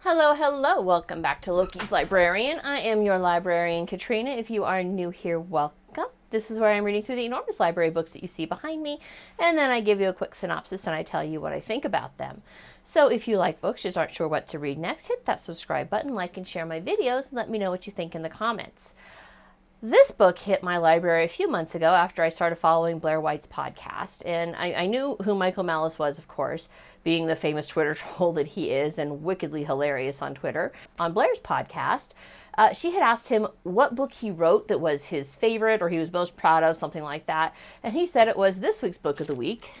Hello, hello. Welcome back to Loki's Librarian. I am your librarian, Katrina. If you are new here, welcome. This is where I'm reading through the enormous library books that you see behind me, and then I give you a quick synopsis and I tell you what I think about them. So if you like books, just aren't sure what to read next, hit that subscribe button, like and share my videos, and let me know what you think in the comments. This book hit my library a few months ago after I started following Blair White's podcast, and I knew who Michael Malice was, of course, being the famous Twitter troll that he is and wickedly hilarious on Twitter. On Blair's podcast, she had asked him what book he wrote that was his favorite or he was most proud of, something like that, and he said it was this week's book of the week,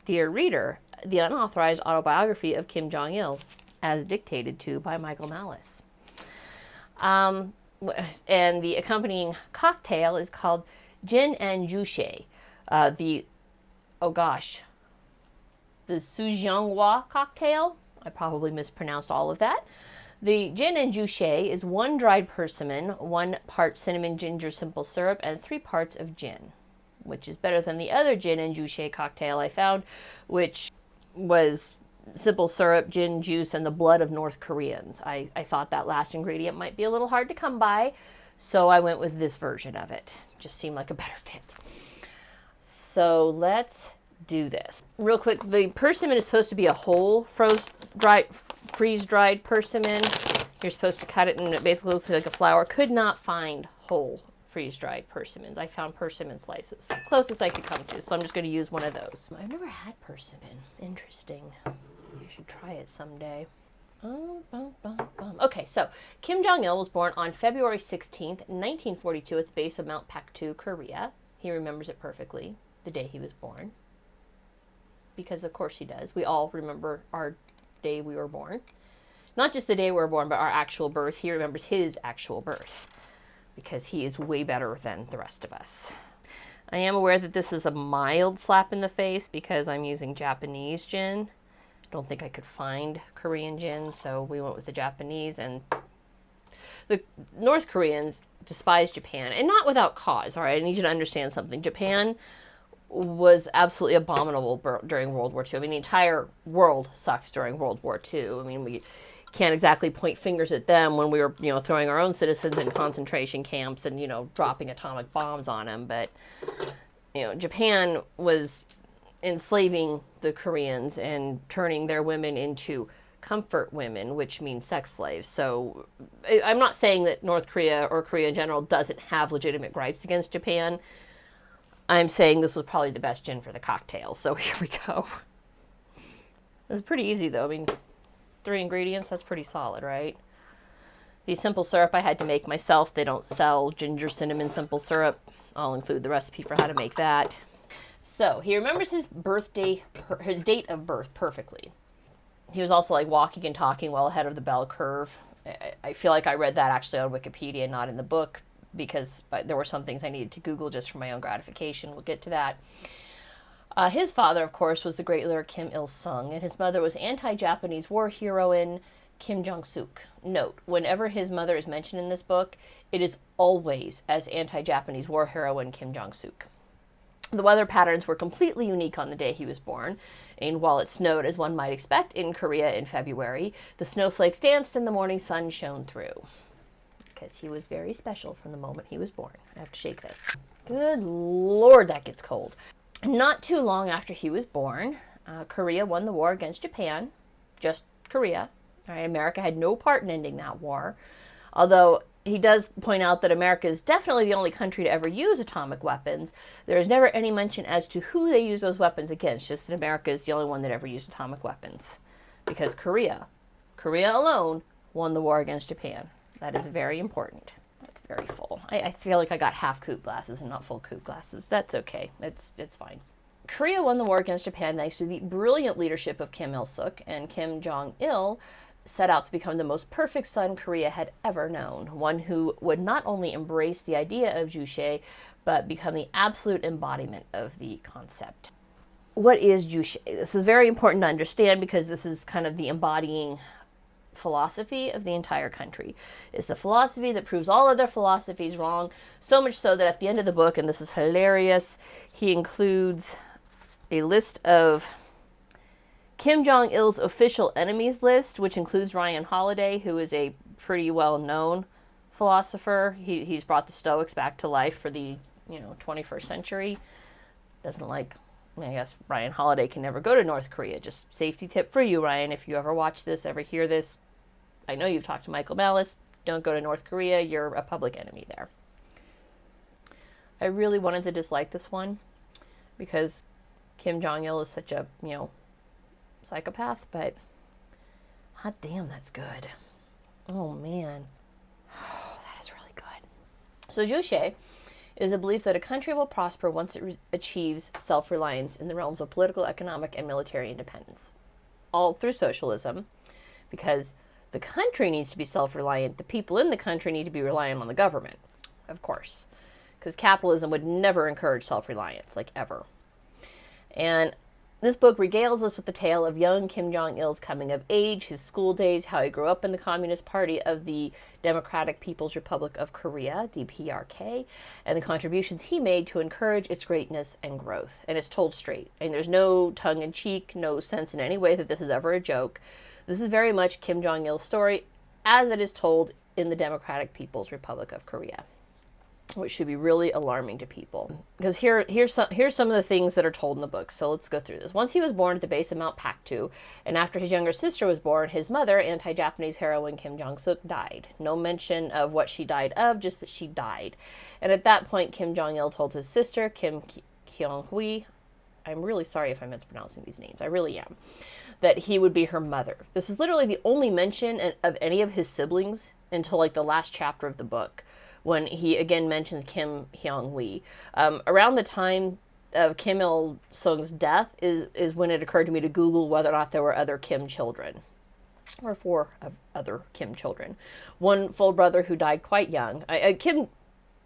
Dear Reader, The Unauthorized Autobiography of Kim Jong-il, as dictated to by Michael Malice. And the accompanying cocktail is called Gin and Juche. The Sujianghua cocktail. I probably mispronounced all of that. The Gin and Juche is 1 dried persimmon, 1 part cinnamon ginger simple syrup, and 3 parts of gin, which is better than the other Gin and Juche cocktail I found, which was simple syrup, gin, juice, and the blood of North Koreans. I thought that last ingredient might be a little hard to come by, so I went with this version of it. Just seemed like a better fit. So let's do this. Real quick, the persimmon is supposed to be a whole freeze-dried persimmon. You're supposed to cut it and it basically looks like a flower. Could not find whole freeze-dried persimmons. I found persimmon slices. Closest I could come to, so I'm just going to use one of those. I've never had persimmon. Interesting. You should try it someday. Okay, so Kim Jong-il was born on February 16th, 1942 at the base of Mount Paktu, Korea. He remembers it perfectly, the day he was born. Because of course he does. We all remember our day we were born. Not just the day we were born, but our actual birth. He remembers his actual birth because he is way better than the rest of us. I am aware that this is a mild slap in the face because I'm using Japanese gin. Don't think I could find Korean gin, so we went with the Japanese. And the North Koreans despise Japan, and not without cause. All right, I need you to understand something. Japan was absolutely abominable during World War II. I mean, the entire world sucked during World War II. I mean, we can't exactly point fingers at them when we were, throwing our own citizens in concentration camps and, dropping atomic bombs on them. But, Japan was enslaving the Koreans and turning their women into comfort women, which means sex slaves. So I'm not saying that North Korea or Korea in general doesn't have legitimate gripes against Japan. I'm saying this was probably the best gin for the cocktail. So here we go. It's pretty easy though. I mean, 3 ingredients, that's pretty solid, right? The simple syrup I had to make myself. They don't sell ginger cinnamon simple syrup. I'll include the recipe for how to make that. So he remembers his birthday, his date of birth perfectly. He was also like walking and talking well ahead of the bell curve. I feel like I read that actually on Wikipedia, not in the book, because there were some things I needed to Google just for my own gratification. We'll get to that. His father, of course, was the great leader Kim Il-sung, and his mother was anti-Japanese war heroine Kim Jong-suk. Note, whenever his mother is mentioned in this book, it is always as anti-Japanese war heroine Kim Jong-suk. The weather patterns were completely unique on the day he was born, and while it snowed as one might expect in Korea in February, the snowflakes danced and the morning sun shone through. Because he was very special from the moment he was born. I have to shake this. Good Lord, that gets cold. Not too long after he was born, Korea won the war against Japan. Just Korea. All right, America had no part in ending that war. Although he does point out that America is definitely the only country to ever use atomic weapons. There is never any mention as to who they use those weapons against, just that America is the only one that ever used atomic weapons. Because Korea alone, won the war against Japan. That is very important. That's very full. I feel like I got half coupe glasses and not full coupe glasses. That's okay. It's fine. Korea won the war against Japan thanks to the brilliant leadership of Kim Il-suk, and Kim Jong-il set out to become the most perfect son Korea had ever known, one who would not only embrace the idea of Juche, but become the absolute embodiment of the concept. What is Juche? This is very important to understand because this is kind of the embodying philosophy of the entire country. It's the philosophy that proves all other philosophies wrong, so much so that at the end of the book, and this is hilarious, he includes a list of Kim Jong-il's official enemies list, which includes Ryan Holiday, who is a pretty well-known philosopher. He's brought the Stoics back to life for the 21st century. Doesn't like, I guess Ryan Holiday can never go to North Korea. Just safety tip for you, Ryan. If you ever watch this, ever hear this, I know you've talked to Michael Malice. Don't go to North Korea. You're a public enemy there. I really wanted to dislike this one because Kim Jong-il is such a, psychopath, but hot damn, that's good. Oh, man. Oh, that is really good. So Juche is a belief that a country will prosper once it achieves self-reliance in the realms of political, economic, and military independence. All through socialism, because the country needs to be self-reliant. The people in the country need to be reliant on the government, of course, because capitalism would never encourage self-reliance, like ever. And this book regales us with the tale of young Kim Jong-il's coming of age, his school days, how he grew up in the Communist Party of the Democratic People's Republic of Korea, the PRK, and the contributions he made to encourage its greatness and growth. And it's told straight. And there's no tongue-in-cheek, no sense in any way that this is ever a joke. This is very much Kim Jong-il's story as it is told in the Democratic People's Republic of Korea, which should be really alarming to people. Because here's some of the things that are told in the book. So let's go through this. Once he was born at the base of Mount Paktu, and after his younger sister was born, his mother, anti-Japanese heroine Kim Jong-suk, died. No mention of what she died of, just that she died. And at that point, Kim Jong-il told his sister, Kim Kyung-hui, I'm really sorry if I'm mispronouncing these names, I really am, that he would be her mother. This is literally the only mention of any of his siblings until like the last chapter of the book, when he again mentions Kim Hyung-hui. Around the time of Kim Il-sung's death is when it occurred to me to Google whether or not there were other Kim children, or 4 other Kim children. One full brother who died quite young. Kim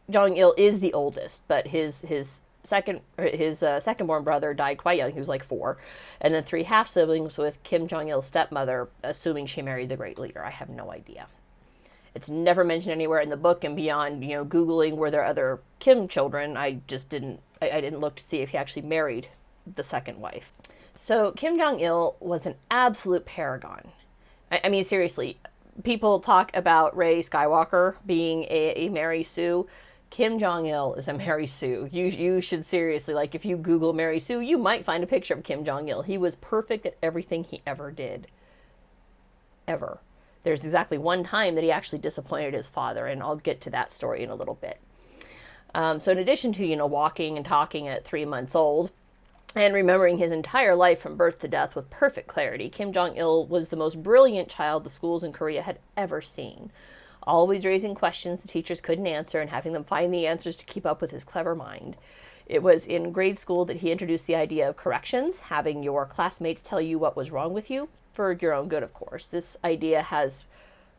Jong-il is the oldest, but his second-born brother died quite young. He was like 4. And then 3 half-siblings with Kim Jong-il's stepmother, assuming she married the great leader. I have no idea. It's never mentioned anywhere in the book, and beyond, Googling were there other Kim children, I just didn't look to see if he actually married the second wife. So Kim Jong-il was an absolute paragon. I mean, seriously, people talk about Rey Skywalker being a Mary Sue. Kim Jong-il is a Mary Sue. You should seriously, like, if you Google Mary Sue, you might find a picture of Kim Jong-il. He was perfect at everything he ever did. Ever. There's exactly one time that he actually disappointed his father, and I'll get to that story in a little bit. So in addition to, walking and talking at 3 months old, and remembering his entire life from birth to death with perfect clarity, Kim Jong-il was the most brilliant child the schools in Korea had ever seen. Always raising questions the teachers couldn't answer and having them find the answers to keep up with his clever mind. It was in grade school that he introduced the idea of corrections, having your classmates tell you what was wrong with you, for your own good, of course. This idea has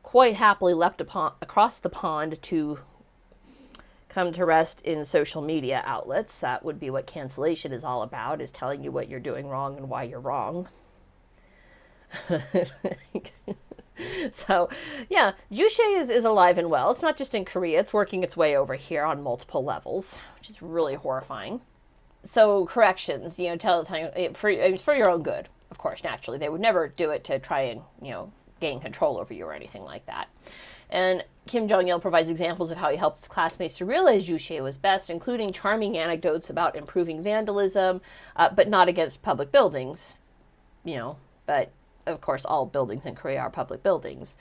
quite happily leapt across the pond to come to rest in social media outlets. That would be what cancellation is all about, is telling you what you're doing wrong and why you're wrong. So, yeah, Juche is alive and well. It's not just in Korea. It's working its way over here on multiple levels, which is really horrifying. So, corrections, for your own good, of course, naturally. They would never do it to try and, gain control over you or anything like that. And Kim Jong-il provides examples of how he helped his classmates to realize Juche was best, including charming anecdotes about improving vandalism, but not against public buildings, but of course, all buildings in Korea are public buildings.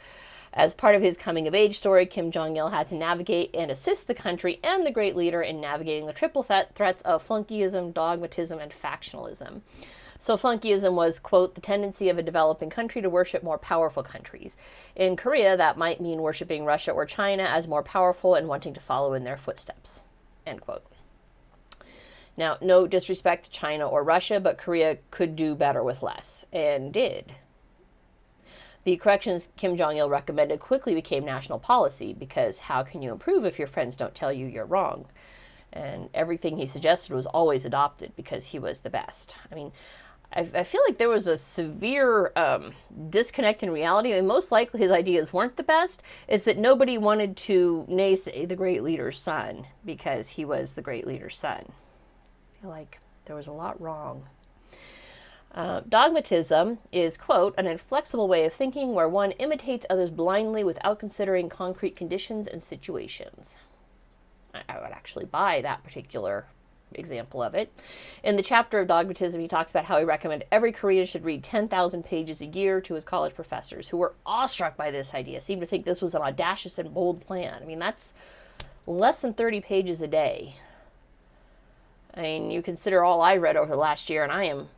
As part of his coming-of-age story, Kim Jong-il had to navigate and assist the country and the great leader in navigating the triple threats of flunkyism, dogmatism, and factionalism. So flunkyism was, quote, the tendency of a developing country to worship more powerful countries. In Korea, that might mean worshiping Russia or China as more powerful and wanting to follow in their footsteps, end quote. Now, no disrespect to China or Russia, but Korea could do better with less, and did. The corrections Kim Jong-il recommended quickly became national policy, because how can you improve if your friends don't tell you you're wrong? And everything he suggested was always adopted because he was the best. I mean, I feel like there was a severe disconnect in reality. I mean, most likely his ideas weren't the best. It's that nobody wanted to naysay the great leader's son because he was the great leader's son. I feel like there was a lot wrong. Dogmatism is, quote, an inflexible way of thinking where one imitates others blindly without considering concrete conditions and situations. I would actually buy that particular example of it. In the chapter of dogmatism, he talks about how he recommended every Korean should read 10,000 pages a year to his college professors, who were awestruck by this idea, seemed to think this was an audacious and bold plan. I mean, that's less than 30 pages a day. I mean, you consider all I read over the last year, and I am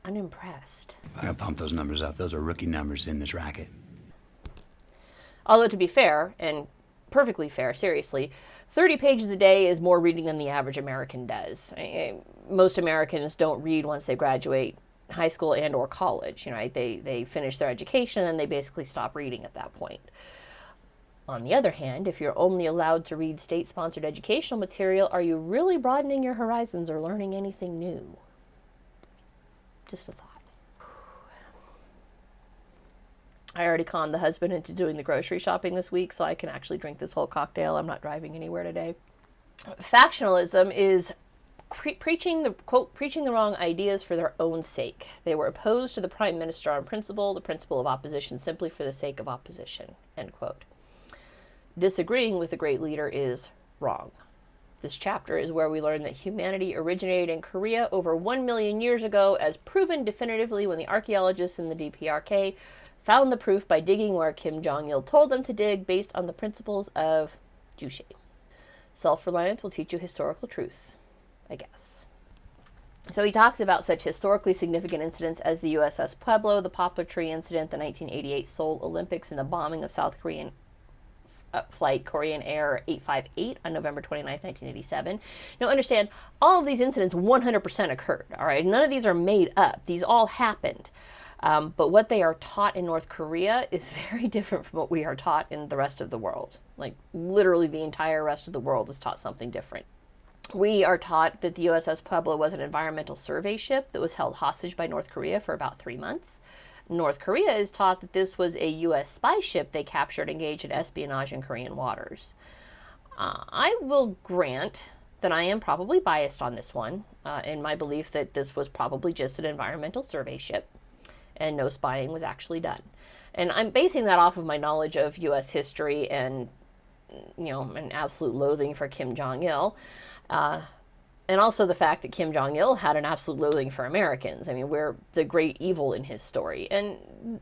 unimpressed. I gotta pump those numbers up. Those are rookie numbers in this racket. Although, to be fair, and perfectly fair, seriously, 30 pages a day is more reading than the average American does. Most Americans don't read once they graduate high school and or college. You know, right? They finish their education and they basically stop reading at that point. On the other hand, if you're only allowed to read state-sponsored educational material, are you really broadening your horizons or learning anything new? Just a thought. I already conned the husband into doing the grocery shopping this week, so I can actually drink this whole cocktail. I'm not driving anywhere today. Factionalism is preaching the wrong ideas for their own sake. They were opposed to the prime minister on principle, the principle of opposition simply for the sake of opposition, end quote. Disagreeing with the great leader is wrong. This chapter is where we learn that humanity originated in Korea over 1 million years ago, as proven definitively when the archaeologists in the DPRK found the proof by digging where Kim Jong-il told them to dig based on the principles of Juche. Self-reliance will teach you historical truth, I guess. So he talks about such historically significant incidents as the USS Pueblo, the Poplar Tree incident, the 1988 Seoul Olympics, and the bombing of South Korean flight Korean Air 858 on November 29, 1987. Now understand, all of these incidents 100% occurred, all right? None of these are made up. These all happened. But what they are taught in North Korea is very different from what we are taught in the rest of the world. Like, literally the entire rest of the world is taught something different. We are taught that the USS Pueblo was an environmental survey ship that was held hostage by North Korea for about 3 months. North Korea is taught that this was a U.S. spy ship they captured engaged in espionage in Korean waters. I will grant that I am probably biased on this one, in my belief that this was probably just an environmental survey ship and no spying was actually done. And I'm basing that off of my knowledge of U.S. history and, you know, an absolute loathing for Kim Jong-il. And also the fact that Kim Jong-il had an absolute loathing for Americans. I mean, we're the great evil in his story. And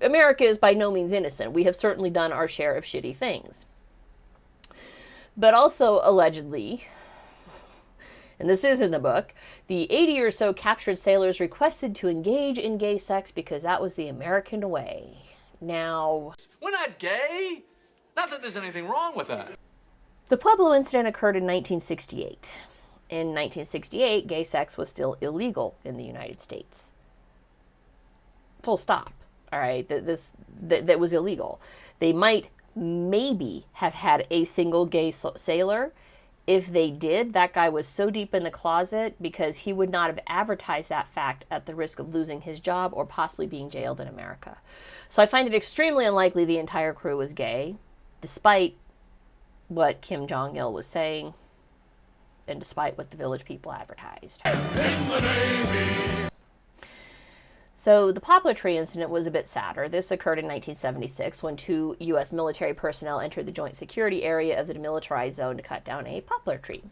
America is by no means innocent. We have certainly done our share of shitty things. But also, allegedly, and this is in the book, the 80 or so captured sailors requested to engage in gay sex because that was the American way. Now, we're not gay. Not that there's anything wrong with that. The Pueblo incident occurred in 1968. In 1968, gay sex was still illegal in the United States. Full stop. All right, that was illegal. They might maybe have had a single gay sailor. If they did, that guy was so deep in the closet because he would not have advertised that fact at the risk of losing his job or possibly being jailed in America. So I find it extremely unlikely the entire crew was gay, despite what Kim Jong-il was saying and despite what the village people advertised. In the Navy. So the Poplar Tree incident was a bit sadder. This occurred in 1976 when 2 U.S. military personnel entered the joint security area of the demilitarized zone to cut down a poplar tree.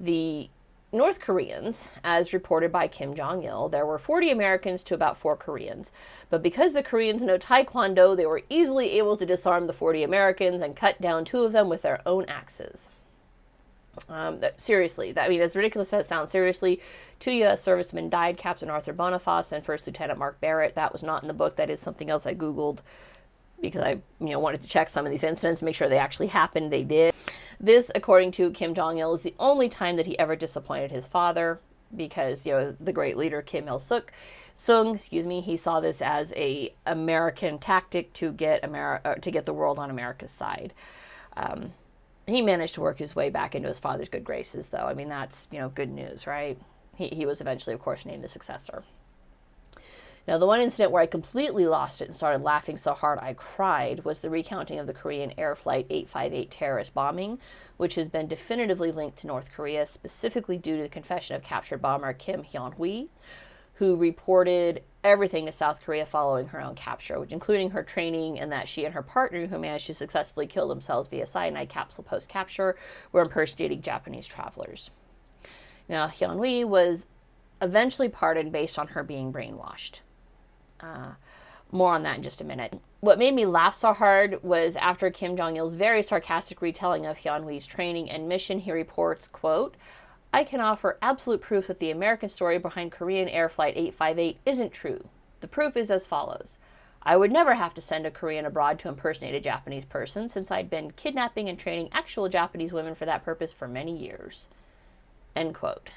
The North Koreans, as reported by Kim Jong-il, there were 40 Americans to about 4 Koreans. But because the Koreans know Taekwondo, they were easily able to disarm the 40 Americans and cut down 2 of them with their own axes. Seriously, I mean, as ridiculous as it sounds, seriously, 2 U.S. servicemen died, Captain Arthur Boniface and First Lieutenant Mark Barrett. That was not in the book. That is something else I Googled because I wanted to check some of these incidents and make sure they actually happened. They did. This, according to Kim Jong-il, is the only time that he ever disappointed his father because, the great leader Kim Il-sung, he saw this as a American tactic to get the world on America's side. He managed to work his way back into his father's good graces, though. I mean, that's, good news, right? He was eventually, of course, named the successor. Now, the one incident where I completely lost it and started laughing so hard I cried was the recounting of the Korean Air Flight 858 terrorist bombing, which has been definitively linked to North Korea, specifically due to the confession of captured bomber Kim Hyun-hui, who reported everything to South Korea following her own capture, which including her training and that she and her partner, who managed to successfully kill themselves via cyanide capsule post-capture, were impersonating Japanese travelers. Now, Hyun-wee was eventually pardoned based on her being brainwashed. More on that in just a minute. What made me laugh so hard was after Kim Jong-il's very sarcastic retelling of Hyun-wee's training and mission, he reports, quote, "I can offer absolute proof that the American story behind Korean Air Flight 858 isn't true. The proof is as follows. I would never have to send a Korean abroad to impersonate a Japanese person, since I'd been kidnapping and training actual Japanese women for that purpose for many years." End quote.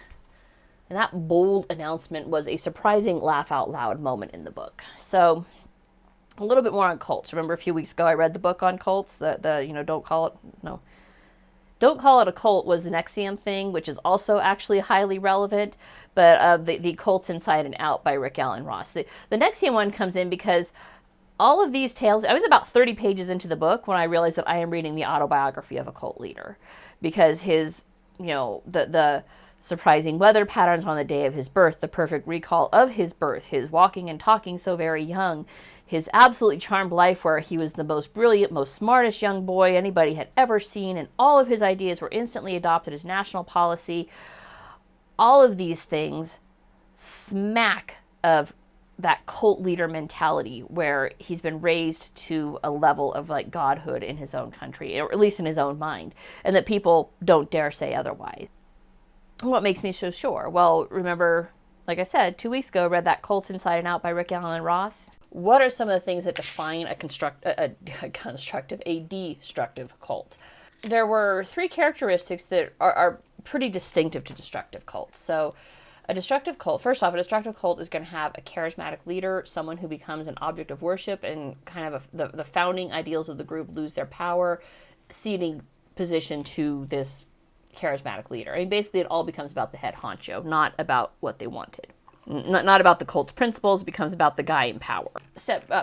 And that bold announcement was a surprising laugh out loud moment in the book. So, a little bit more on cults. Remember a few weeks ago I read the book on cults? Don't call it a cult was the NXIVM thing, which is also actually highly relevant, but the Cults Inside and Out by Rick Allen Ross. The NXIVM one comes in because all of these tales, I was about 30 pages into the book when I realized that I am reading the autobiography of a cult leader, because his, the surprising weather patterns on the day of his birth, the perfect recall of his birth, his walking and talking so very young, his absolutely charmed life where he was the most brilliant, most smartest young boy anybody had ever seen, and all of his ideas were instantly adopted as national policy. All of these things smack of that cult leader mentality where he's been raised to a level of like godhood in his own country, or at least in his own mind, and that people don't dare say otherwise. What makes me so sure? Well, remember, like I said, 2 weeks ago, I read that Cults Inside and Out by Rick Allen Ross. What are some of the things that define a destructive cult? There were 3 characteristics that are pretty distinctive to destructive cults. So a destructive cult, first off, a destructive cult is going to have a charismatic leader, someone who becomes an object of worship, and kind of the founding ideals of the group lose their power, ceding position to this charismatic leader. I mean, basically it all becomes about the head honcho, not about what they wanted. Not about the cult's principles, it becomes about the guy in power.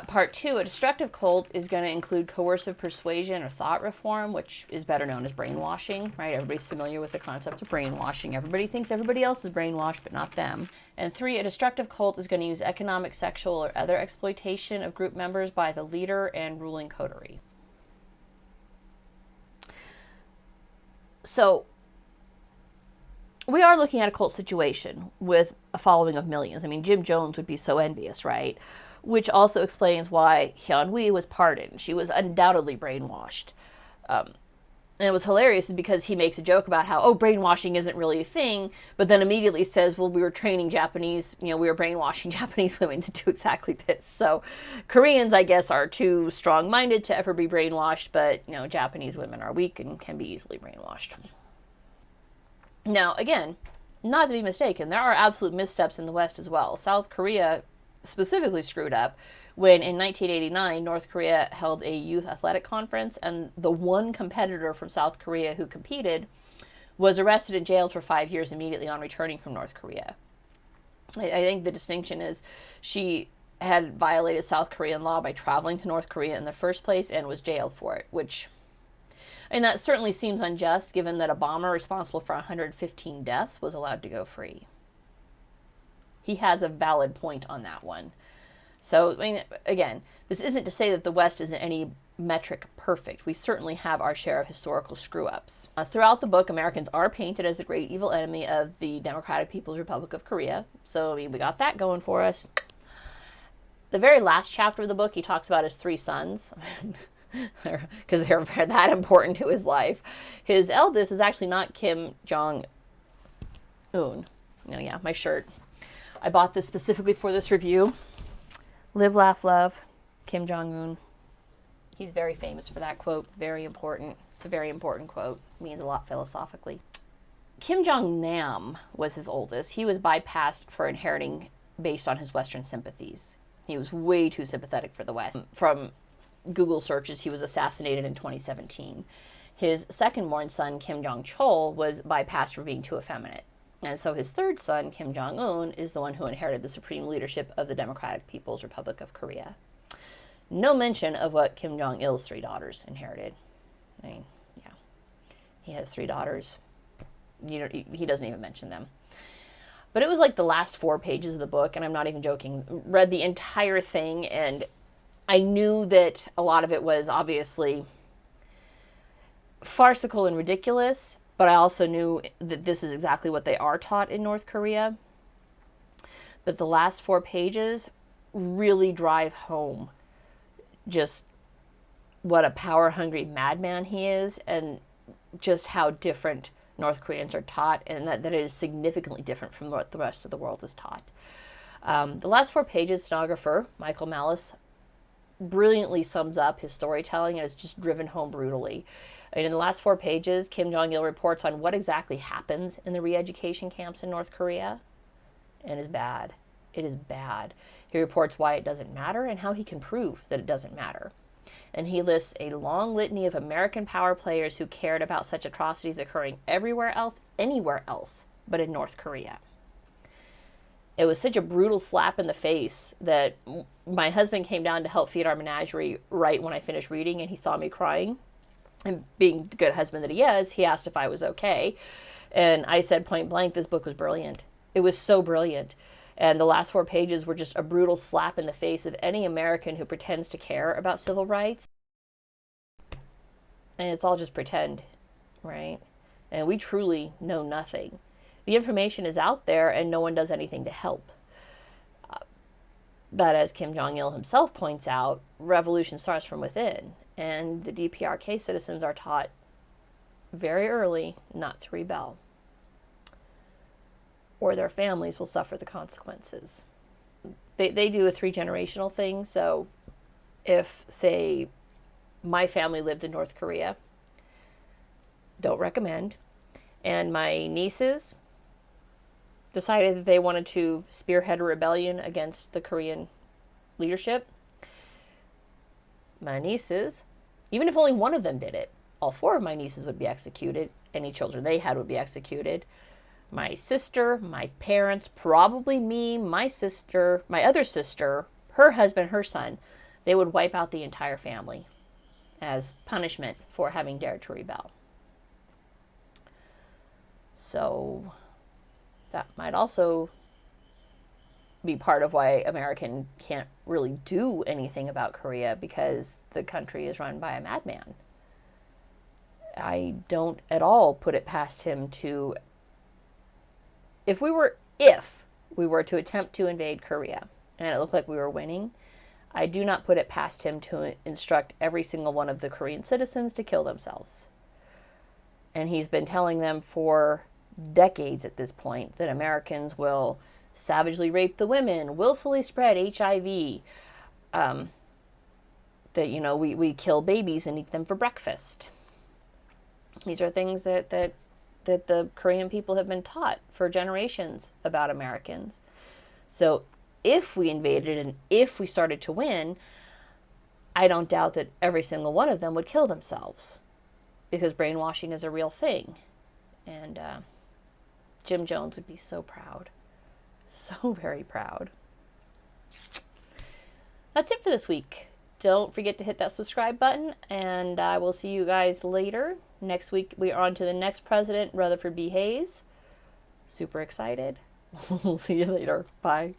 Part 2, a destructive cult is going to include coercive persuasion or thought reform, which is better known as brainwashing, right? Everybody's familiar with the concept of brainwashing. Everybody thinks everybody else is brainwashed, but not them. And 3, a destructive cult is going to use economic, sexual, or other exploitation of group members by the leader and ruling coterie. So, we are looking at a cult situation with a following of millions. I mean, Jim Jones would be so envious, right? Which also explains why Hyun-wee was pardoned. She was undoubtedly brainwashed. And it was hilarious because he makes a joke about how, brainwashing isn't really a thing, but then immediately says, well, we were training Japanese, we were brainwashing Japanese women to do exactly this. So Koreans, I guess, are too strong-minded to ever be brainwashed, but, Japanese women are weak and can be easily brainwashed. Now, again, not to be mistaken, there are absolute missteps in the West as well. South Korea specifically screwed up when in 1989, North Korea held a youth athletic conference, and the one competitor from South Korea who competed was arrested and jailed for 5 years immediately on returning from North Korea. I think the distinction is she had violated South Korean law by traveling to North Korea in the first place and was jailed for it, and that certainly seems unjust, given that a bomber responsible for 115 deaths was allowed to go free. He has a valid point on that one. So, again, this isn't to say that the West isn't any metric perfect. We certainly have our share of historical screw-ups. Throughout the book, Americans are painted as the great evil enemy of the Democratic People's Republic of Korea. So, we got that going for us. The very last chapter of the book, he talks about his 3 sons. Because they're that important to his life. His eldest is actually not Kim Jong-un. My shirt. I bought this specifically for this review. Live, laugh, love. Kim Jong-un. He's very famous for that quote. Very important. It's a very important quote. It means a lot philosophically. Kim Jong-nam was his oldest. He was bypassed for inheriting based on his Western sympathies. He was way too sympathetic for the West. From Google searches, he was assassinated in 2017. His second-born son, Kim Jong-chol, was bypassed for being too effeminate. And so his third son, Kim Jong-un, is the one who inherited the supreme leadership of the Democratic People's Republic of Korea. No mention of what Kim Jong-il's 3 daughters inherited. He has 3 daughters. He doesn't even mention them. But it was like the last 4 pages of the book, and I'm not even joking. Read the entire thing, and I knew that a lot of it was obviously farcical and ridiculous, but I also knew that this is exactly what they are taught in North Korea. But the last 4 pages really drive home just what a power-hungry madman he is, and just how different North Koreans are taught, and that it is significantly different from what the rest of the world is taught. The last 4 pages, stenographer Michael Malice brilliantly sums up his storytelling, and it's just driven home brutally. And in the last 4 pages, Kim Jong-il reports on what exactly happens in the re-education camps in North Korea, and it's bad. It is bad. He reports why it doesn't matter and how he can prove that it doesn't matter. And he lists a long litany of American power players who cared about such atrocities occurring everywhere else, anywhere else, but in North Korea. It was such a brutal slap in the face that my husband came down to help feed our menagerie right when I finished reading, and he saw me crying. And being the good husband that he is, he asked if I was okay. And I said point blank, this book was brilliant. It was so brilliant. And the last 4 pages were just a brutal slap in the face of any American who pretends to care about civil rights. And it's all just pretend, right? And we truly know nothing. The information is out there and no one does anything to help. But as Kim Jong-il himself points out, revolution starts from within. And the DPRK citizens are taught very early not to rebel, or their families will suffer the consequences. They do a 3-generational thing. So if, say, my family lived in North Korea, don't recommend, and my nieces decided that they wanted to spearhead a rebellion against the Korean leadership, my nieces, even if only one of them did it, all 4 of my nieces would be executed. Any children they had would be executed. My sister, my parents, probably me, my sister, my other sister, her husband, her son, they would wipe out the entire family as punishment for having dared to rebel. So that might also be part of why American can't really do anything about Korea, because the country is run by a madman. I don't at all put it past him to, if we were to attempt to invade Korea and it looked like we were winning, I do not put it past him to instruct every single one of the Korean citizens to kill themselves. And he's been telling them for decades at this point that Americans will savagely rape the women, willfully spread HIV, that, you know, we kill babies and eat them for breakfast. These are things that the Korean people have been taught for generations about Americans. So if we invaded and if we started to win, I don't doubt that every single one of them would kill themselves, because brainwashing is a real thing. And Jim Jones would be so proud. So very proud. That's it for this week. Don't forget to hit that subscribe button, and I will see you guys later. Next week, we are on to the next president, Rutherford B. Hayes. Super excited. We'll see you later. Bye.